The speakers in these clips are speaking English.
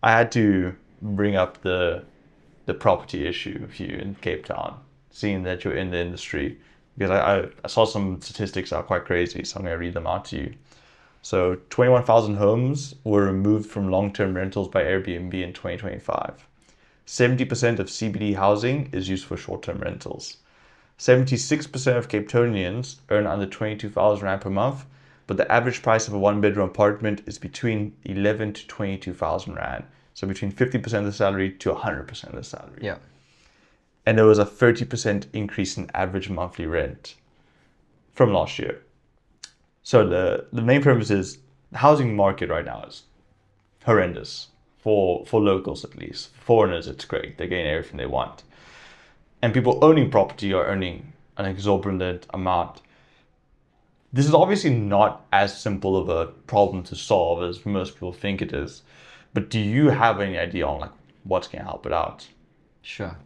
I had to bring up the property issue with you in Cape Town, seeing that you're in the industry, because I saw some statistics that are quite crazy, so I'm going to read them out to you. So 21,000 homes were removed from long-term rentals by Airbnb in 2025. 70% of CBD housing is used for short-term rentals. 76% of Cape Townians earn under 22,000 Rand per month, but the average price of a one-bedroom apartment is between 11 to 22,000 Rand. So between 50% of the salary to 100% of the salary. Yeah. And there was a 30% increase in average monthly rent from last year. So the main premise is the housing market right now is horrendous for locals, at least. For foreigners, it's great. They're getting everything they want. And people owning property are earning an exorbitant amount. This is obviously not as simple of a problem to solve as most people think it is. But do you have any idea on like what's going to help it out? Sure.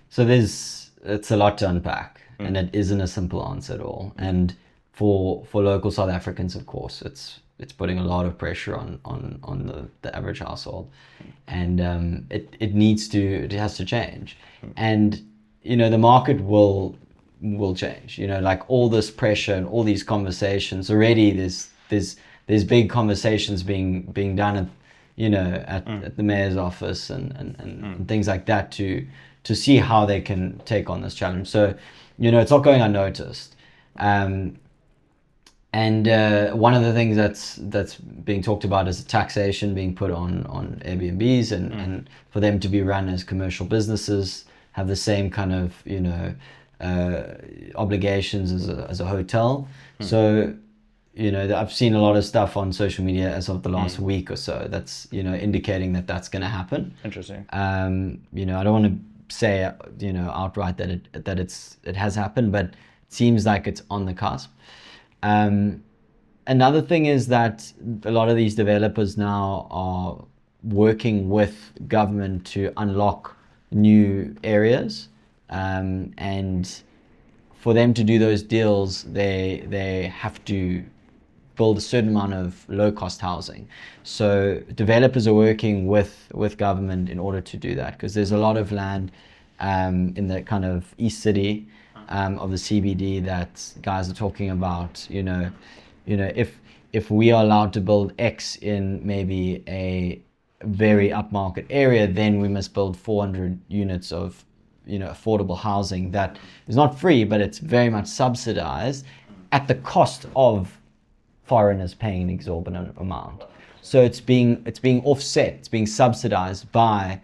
So it's a lot to unpack, and it isn't a simple answer at all. And for local South Africans, of course, it's putting a lot of pressure on the average household, and it has to change. And the market will change. Like all this pressure and all these conversations already. There's big conversations being done at the mayor's office and things like that to see how they can take on this challenge. So it's not going unnoticed. And one of the things that's being talked about is taxation being put on Airbnbs and for them to be run as commercial businesses, have the same kind of obligations as a hotel. So I've seen a lot of stuff on social media as of the last week or so that's indicating that that's going to happen. Interesting. I don't want to say outright that it has happened, but it seems like it's on the cusp. Another thing is that a lot of these developers now are working with government to unlock new areas, and for them to do those deals, they have to build a certain amount of low-cost housing. So developers are working with government in order to do that, because there's a lot of land in the kind of East City of the CBD that guys are talking about. If we are allowed to build X in maybe a very upmarket area, then we must build 400 units of affordable housing that is not free, but it's very much subsidized at the cost of foreigners paying an exorbitant amount. So it's being offset, it's being subsidized by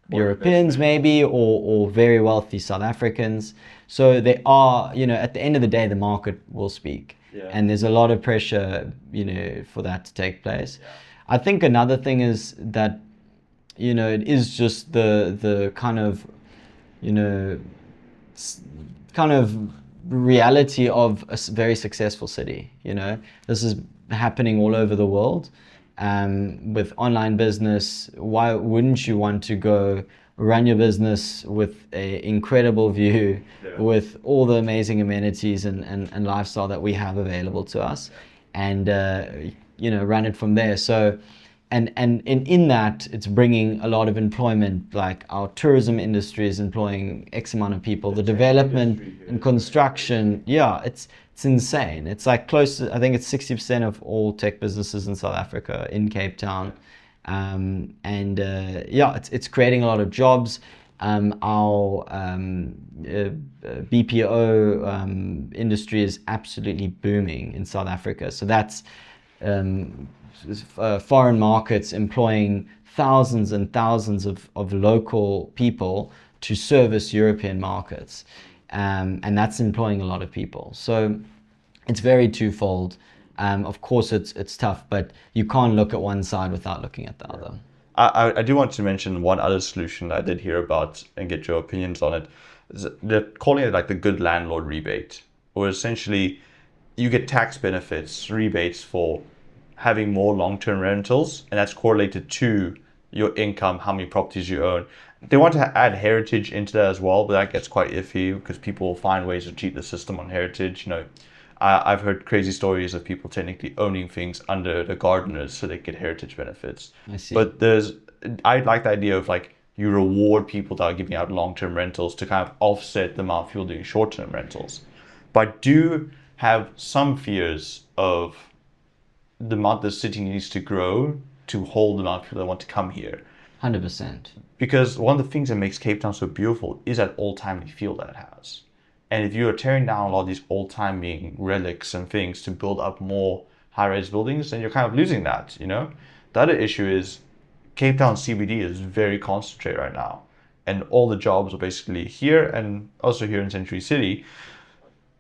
Europeans maybe, or very wealthy South Africans. So they are, at the end of the day, the market will speak. Yeah. And there's a lot of pressure, for that to take place. Yeah. I think another thing is that, it is just the kind of, kind of reality of a very successful city. This is happening all over the world. With online business, why wouldn't you want to go run your business with an incredible view, with all the amazing amenities and lifestyle that we have available to us, and run it from there? So and in that, it's bringing a lot of employment. Like our tourism industry is employing X amount of people. The development and construction, it's insane. It's like close to, I think it's 60% of all tech businesses in South Africa in Cape Town. It's creating a lot of jobs. Our BPO industry is absolutely booming in South Africa. So that's foreign markets employing thousands and thousands of local people to service European markets. And that's employing a lot of people. So it's very twofold. Of course, it's tough, but you can't look at one side without looking at the other. I do want to mention one other solution that I did hear about and get your opinions on it. They're calling it like the good landlord rebate, where essentially you get tax benefits, rebates for having more long-term rentals, and that's correlated to your income, how many properties you own. They want to add heritage into that as well, but that gets quite iffy because people will find ways to cheat the system on heritage. I've heard crazy stories of people technically owning things under the gardeners so they get heritage benefits. I see. But I like the idea of like you reward people that are giving out long-term rentals to kind of offset the amount of people doing short-term rentals. But I do have some fears of the amount the city needs to grow to hold the amount of people that want to come here. 100%. Because one of the things that makes Cape Town so beautiful is that old-timey feel that it has. And if you are tearing down a lot of these old-timey relics and things to build up more high-rise buildings, then you're kind of losing that, you know? The other issue is Cape Town CBD is very concentrated right now. And all the jobs are basically here and also here in Century City.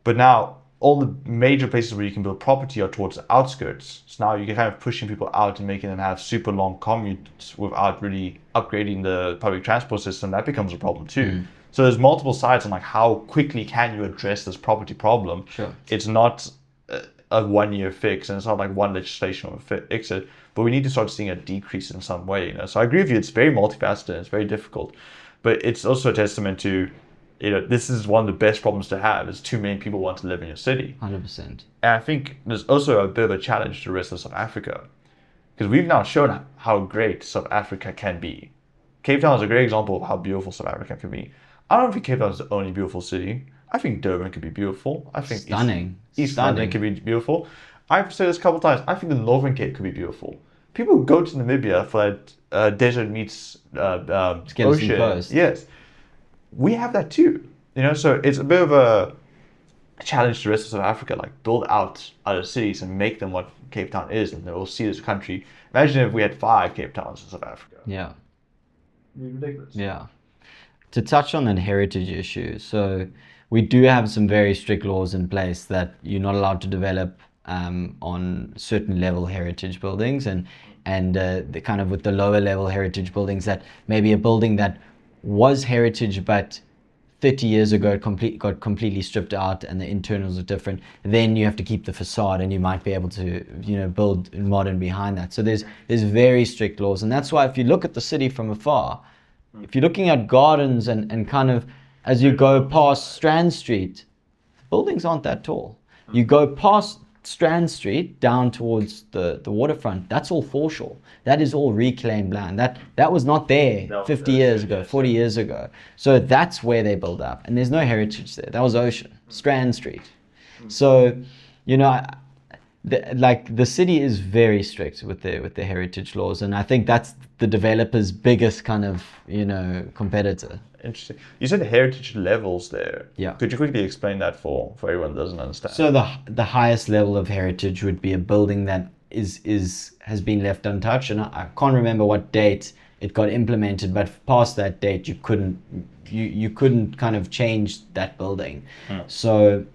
But now all the major places where you can build property are towards the outskirts. So now you're kind of pushing people out and making them have super long commutes without really upgrading the public transport system. That becomes a problem too. So there's multiple sides on like how quickly can you address this property problem. Sure. It's not a 1 year fix and it's not like one legislation will fix it, but we need to start seeing a decrease in some way, you know. So I agree with you, it's very multifaceted, it's very difficult, but it's also a testament to, you know, this is one of the best problems to have is too many people want to live in your city. 100%. And I think there's also a bit of a challenge to the rest of South Africa because we've now shown how great South Africa can be. Cape Town is a great example of how beautiful South Africa can be. I don't think Cape Town is the only beautiful city. I think Durban could be beautiful. I think Stunning. East London could be beautiful. I've said this a couple of times. I think the Northern Cape could be beautiful. People go to Namibia for that desert meets ocean. Coast. Yes, we have that too. You know, so it's a bit of a challenge to the rest of South Africa. Like build out other cities and make them what Cape Town is, and they will see this country. Imagine if we had 5 Cape Towns in South Africa. Yeah. It'd be ridiculous. Yeah. To touch on that heritage issue, so we do have some very strict laws in place that you're not allowed to develop on certain level heritage buildings, and the kind of with the lower level heritage buildings that maybe a building that was heritage but 30 years ago got completely stripped out and the internals are different, then you have to keep the facade and you might be able to, you know, build modern behind that. So there's very strict laws, and that's why if you look at the city from afar, if you're looking at gardens and kind of as you go past Strand Street, buildings aren't that tall. You go past Strand Street down towards the waterfront, that's all foreshore. That is all reclaimed land. That was not there 50 years ago, 40 years ago. So that's where they build up. And there's no heritage there. That was ocean, Strand Street. So, you know, the city is very strict with their heritage laws, and I think that's the developer's biggest kind of, you know, competitor. Interesting. You said heritage levels there. Yeah. Could you quickly explain that for everyone that doesn't understand? So the highest level of heritage would be a building that has been left untouched, and I can't remember what date it got implemented, but past that date you couldn't kind of change that building. So,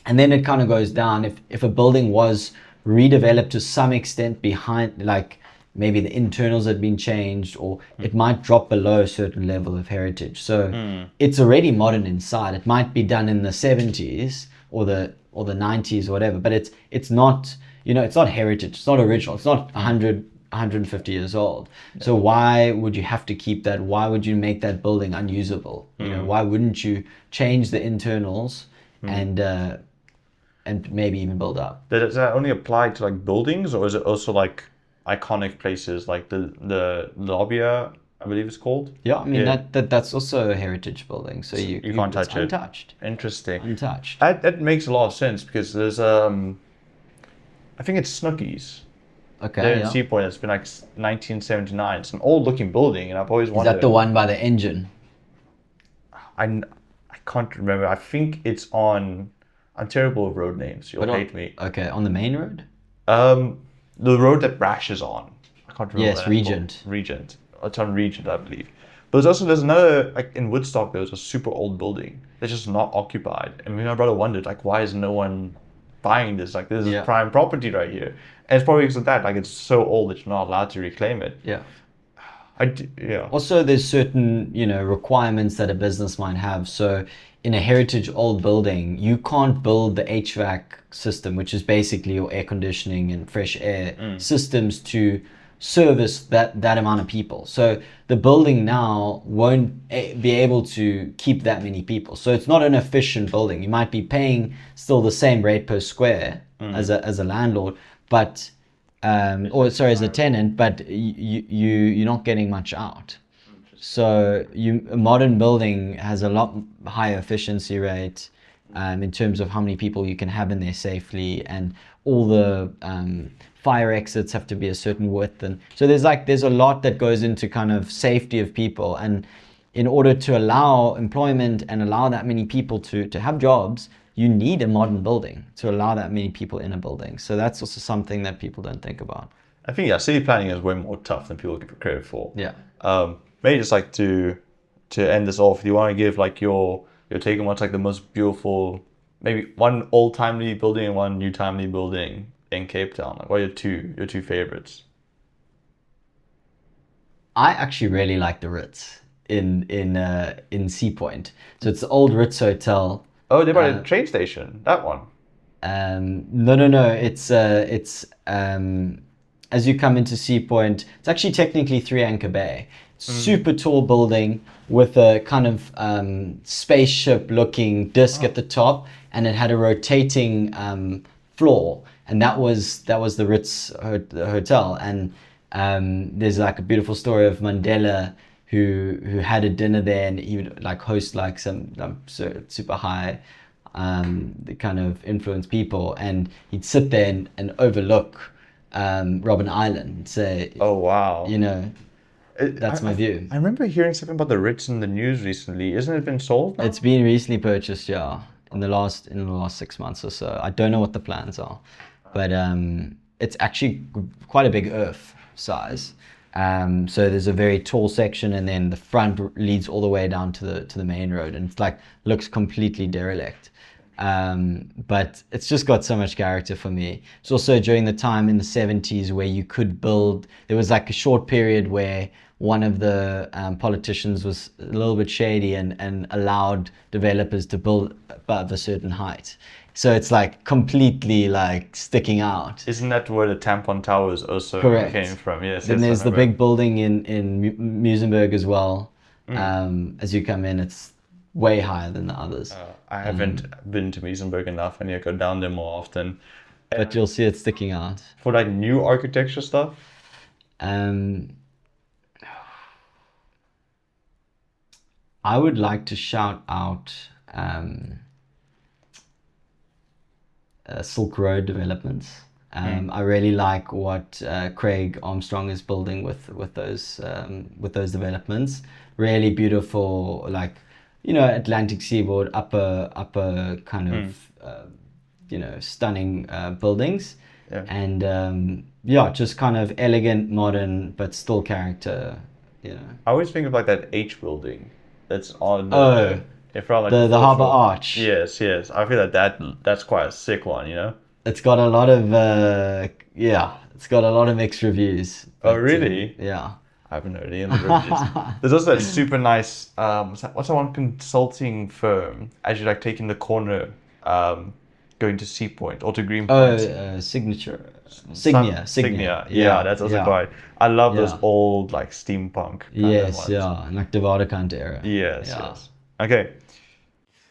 and then it kind of goes down if a building was redeveloped to some extent behind, like maybe the internals had been changed, or it might drop below a certain level of heritage. So it's already modern inside. It might be done in the 70s or the 90s or whatever, but it's not, you know, it's not heritage. It's not original. It's not 150 years old. So why would you have to keep that? Why would you make that building unusable? You know, why wouldn't you change the internals and maybe even build up? Does that only apply to like buildings, or is it also like iconic places like the Lobia, I believe it's called? Yeah, I mean that's also a heritage building, so you can't touch it. Untouched. Interesting. Untouched. That makes a lot of sense because there's I think it's Snookies. Okay. There in Yeah. Seapoint, it's been like 1979. It's an old-looking building, and I've always Is wondered. that the one by the engine? I can't remember. I think it's on. I'm terrible with road names. You'll hate me. Okay, on the main road? The road that Brash is on. I can't remember. Yes, Regent. Regent. It's on Regent, I believe. But there's another, like in Woodstock, there was a super old building that's just not occupied. And my brother wondered, like, why is no one buying this? Like, this is prime property right here. And it's probably because of that. Like, it's so old that you're not allowed to reclaim it. Yeah. Yeah. Also, there's certain, you know, requirements that a business might have. So in a heritage old building, you can't build the HVAC system, which is basically your air conditioning and fresh air systems, to service that amount of people. So the building now won't be able to keep that many people. So it's not an efficient building. You might be paying still the same rate per square as a landlord, but as a tenant, but you're not getting much out. So a modern building has a lot higher efficiency rate in terms of how many people you can have in there safely, and all the fire exits have to be a certain width, and so there's a lot that goes into kind of safety of people. And in order to allow employment and allow that many people to have jobs, you need a modern building to allow that many people in a building. So that's also something that people don't think about. I think city planning is way more tough than people give it credit for. Yeah. Maybe just like to end this off, do you want to give like your take on what's like the most beautiful, maybe one old timely building and one new timely building in Cape Town? Like, what are your two favorites? I actually really like the Ritz in Sea Point. So it's the old Ritz Hotel. Oh, they're by the train station. That one. No. It's as you come into Sea Point, it's actually technically 3 Anchor Bay. Super tall building with a kind of spaceship-looking disc at the top, and it had a rotating floor, and that was the Ritz Hotel. And there's like a beautiful story of Mandela who had a dinner there, and he would like host like some super high the kind of influence people, and he'd sit there and overlook Robben Island and say, oh wow, that's my view. I remember hearing something about the Ritz in the news recently. Isn't it been sold now? It's been recently purchased, yeah, in the last 6 months or so. I don't know what the plans are, but it's actually quite a big earth size. So there's a very tall section, and then the front leads all the way down to the main road, and it's like looks completely derelict. But it's just got so much character for me. It's also during the time in the 70s where you could build. There was like a short period where one of the politicians was a little bit shady and allowed developers to build above a certain height. So it's like completely like sticking out. Isn't that where the Tampon Towers also came from? Yes. Then there's the big building in Muizenberg as well. As you come in, it's way higher than the others. I haven't been to Muizenberg enough. I need to go down there more often. But you'll see it sticking out. For like new architecture stuff? I would like to shout out Silk Road developments. I really like what Craig Armstrong is building with those developments. Really beautiful, like Atlantic seaboard, upper kind of stunning buildings, and just kind of elegant, modern, but still character. I always think of like that H building that's on in front of like the Harbour Arch. Yes. I feel like that's quite a sick one. It's got a lot of it's got a lot of mixed reviews. Oh really? Yeah. I haven't heard any of the reviews. There's also that super nice what's that one consulting firm as you're like taking the corner going to Sea Point or to Green Point. Signia. Yeah, that's also quite. I love those old like steampunk. Yes, like the Waterkant era. Yes. Okay.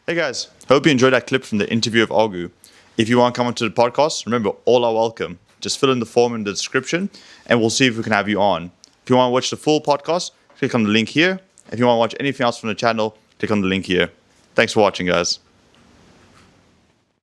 Hey guys, hope you enjoyed that clip from the interview of Augu. If you want to come onto the podcast, remember all are welcome. Just fill in the form in the description, and we'll see if we can have you on. If you want to watch the full podcast, click on the link here. If you want to watch anything else from the channel, click on the link here. Thanks for watching, guys.